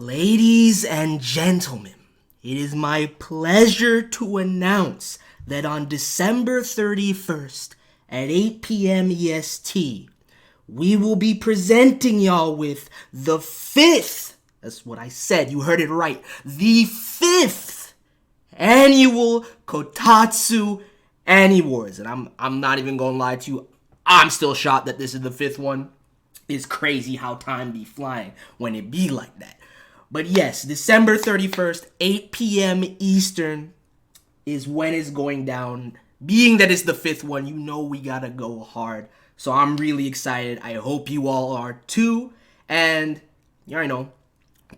Ladies and gentlemen, it is my pleasure to announce that on December 31st at 8 p.m. EST, we will be presenting y'all with the fifth, that's what I said, you heard it right, the fifth annual Kotatsu Aniwards. And I'm not even gonna lie to you, I'm still shocked that this is the fifth one. It's crazy how time be flying when it be like that. But yes, December 31st, 8 p.m. Eastern is when it's going down. Being that it's the fifth one, you know we gotta go hard. So I'm really excited. I hope you all are too. And you already know,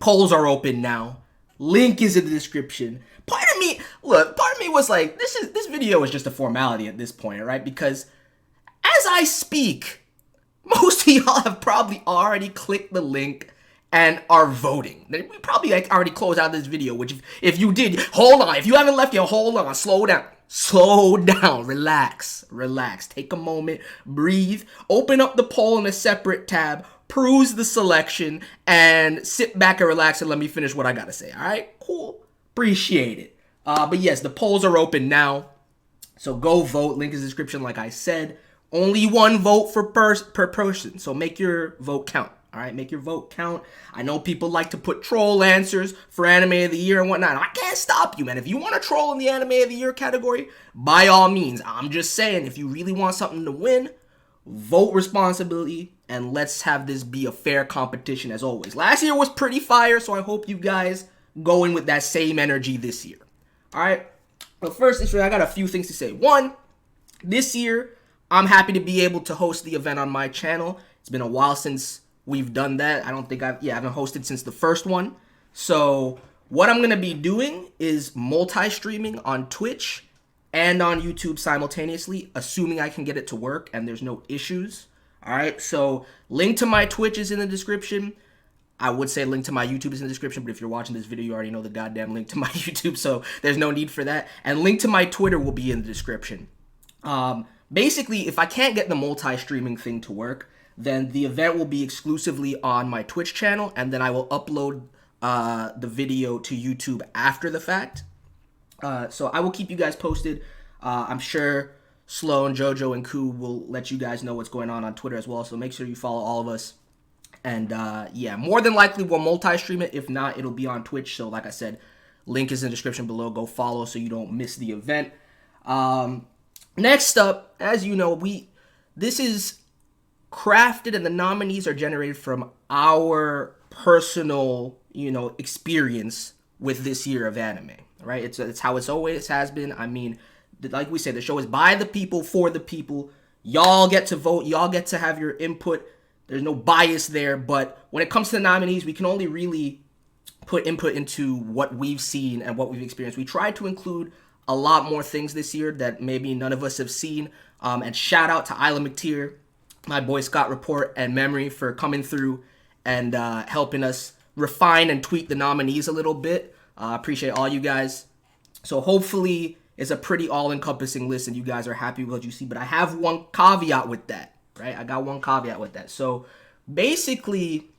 polls are open now. Link is in the description. Part of me was like, this video is just a formality at this point, right? Because as I speak, most of y'all have probably already clicked the link and are voting. We probably already closed out this video, which if you did, hold on. If you haven't left yet, hold on. Slow down. Relax. Take a moment. Breathe. Open up the poll in a separate tab. Peruse the selection. And sit back and relax and let me finish what I gotta say. Alright? Cool. Appreciate it. But yes, the polls are open now. So go vote. Link in the description like I said. Only one vote per person. So make your vote count. All right, make your vote count. I know people like to put troll answers for anime of the year and whatnot. I can't stop you, man. If you want to troll in the anime of the year category, by all means. I'm just saying, if you really want something to win, vote responsibly, and let's have this be a fair competition as always. Last year was pretty fire, so I hope you guys go in with that same energy this year. All right. But first, I got a few things to say. One, this year, I'm happy to be able to host the event on my channel. It's been a while since we've done that. I haven't hosted since the first one. So what I'm going to be doing is multi-streaming on Twitch and on YouTube simultaneously, assuming I can get it to work and there's no issues. All right. So link to my Twitch is in the description. I would say link to my YouTube is in the description, but if you're watching this video, you already know the goddamn link to my YouTube. So there's no need for that. And link to my Twitter will be in the description. Basically, if I can't get the multi-streaming thing to work, then the event will be exclusively on my Twitch channel, and then I will upload the video to YouTube after the fact. So I will keep you guys posted. I'm sure Sloan, Jojo, and Koo will let you guys know what's going on Twitter as well, so make sure you follow all of us. And yeah, more than likely we'll multi-stream it. If not, it'll be on Twitch. So like I said, link is in the description below. Go follow so you don't miss the event. Next up, as you know, this is crafted and the nominees are generated from our personal, experience with this year of anime, right? It's how it's always has been. I mean, like we said, the show is by the people, for the people. Y'all get to vote. Y'all get to have your input. There's no bias there. But when it comes to the nominees, we can only really put input into what we've seen and what we've experienced. We tried to include a lot more things this year that maybe none of us have seen. And shout out to Isla McTeer, my boy Scott Report, and Memory for coming through and helping us refine and tweak the nominees a little bit. Appreciate all you guys. So hopefully it's a pretty all-encompassing list and you guys are happy with what you see. But I have one caveat with that, right? I got one caveat with that. So basically,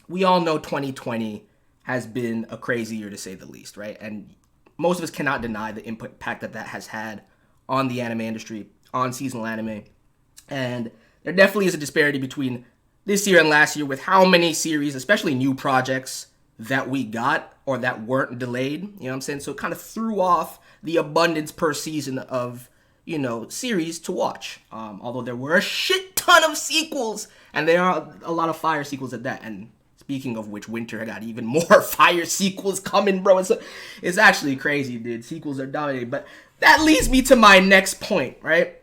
we all know 2020 has been a crazy year to say the least, right? And most of us cannot deny the impact that has had on the anime industry, on seasonal anime. And there definitely is a disparity between this year and last year with how many series, especially new projects, that we got or that weren't delayed. You know what I'm saying? So it kind of threw off the abundance per season of, series to watch. Although there were a shit ton of sequels, and there are a lot of fire sequels at that. And speaking of which, Winter got even more fire sequels coming, bro. It's actually crazy, dude. Sequels are dominating. But that leads me to my next point, right?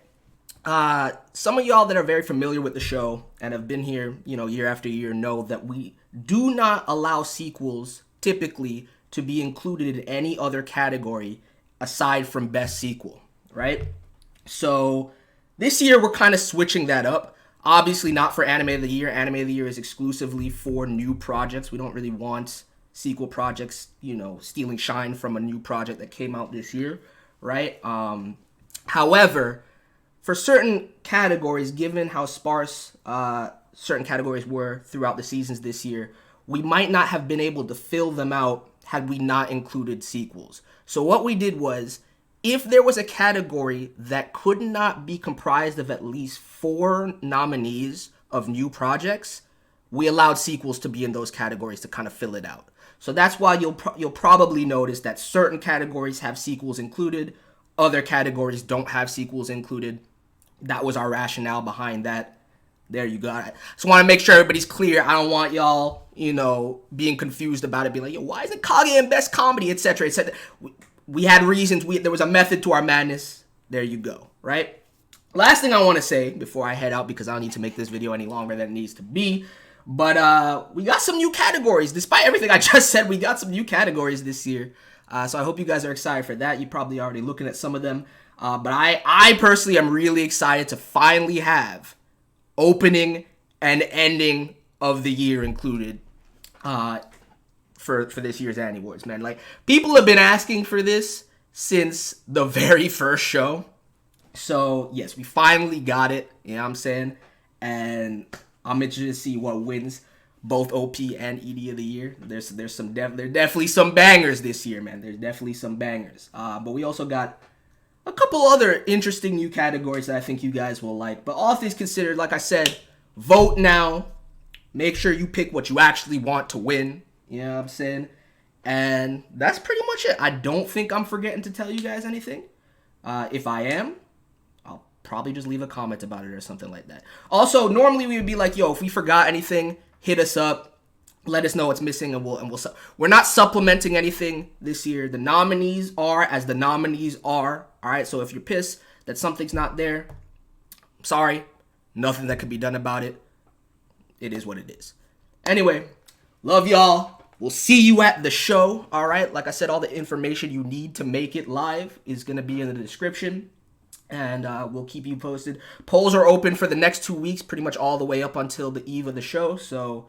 Some of y'all that are very familiar with the show and have been here, year after year know that we do not allow sequels typically to be included in any other category aside from best sequel, right? So this year we're kind of switching that up. Obviously not for anime of the year. Anime of the year is exclusively for new projects. We don't really want sequel projects, stealing shine from a new project that came out this year, right? However, for certain categories, given how sparse certain categories were throughout the seasons this year, we might not have been able to fill them out had we not included sequels. So what we did was, if there was a category that could not be comprised of at least 4 nominees of new projects, we allowed sequels to be in those categories to kind of fill it out. So that's why you'll probably notice that certain categories have sequels included, other categories don't have sequels included. That was our rationale behind that. There you got it. Just want to make sure everybody's clear. I don't want y'all, being confused about it, being like, yo, why isn't Kage in best comedy, etc., etc. We had reasons. There was a method to our madness. There you go, right? Last thing I want to say before I head out, because I don't need to make this video any longer than it needs to be, but we got some new categories. Despite everything I just said, we got some new categories this year. So I hope you guys are excited for that. You're probably already looking at some of them. But I personally am really excited to finally have opening and ending of the year included for this year's Aniwards, man. Like, people have been asking for this since the very first show. So, yes, we finally got it, you know what I'm saying? And I'm interested to see what wins both OP and ED of the year. There's definitely some bangers this year, man. There's definitely some bangers. But we also got a couple other interesting new categories that I think you guys will like. But all things considered, like I said, vote now. Make sure you pick what you actually want to win. You know what I'm saying? And that's pretty much it. I don't think I'm forgetting to tell you guys anything. If I am, I'll probably just leave a comment about it or something like that. Also, normally we would be like, yo, if we forgot anything, hit us up. Let us know what's missing, and we're not supplementing anything this year. The nominees are as the nominees are. All right, so if you're pissed that something's not there, I'm sorry. Nothing that can be done about it. It is what it is. Anyway, love y'all. We'll see you at the show. All right, like I said, all the information you need to make it live is going to be in the description. And we'll keep you posted. Polls are open for the next 2 weeks, pretty much all the way up until the eve of the show. So,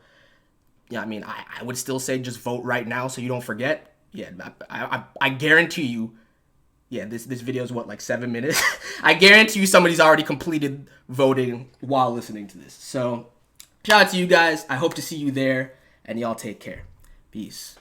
yeah, I mean, I would still say just vote right now so you don't forget. Yeah, I guarantee you, yeah, this video is what, like 7 minutes? I guarantee you somebody's already completed voting while listening to this. So, shout out to you guys. I hope to see you there, and y'all take care. Peace.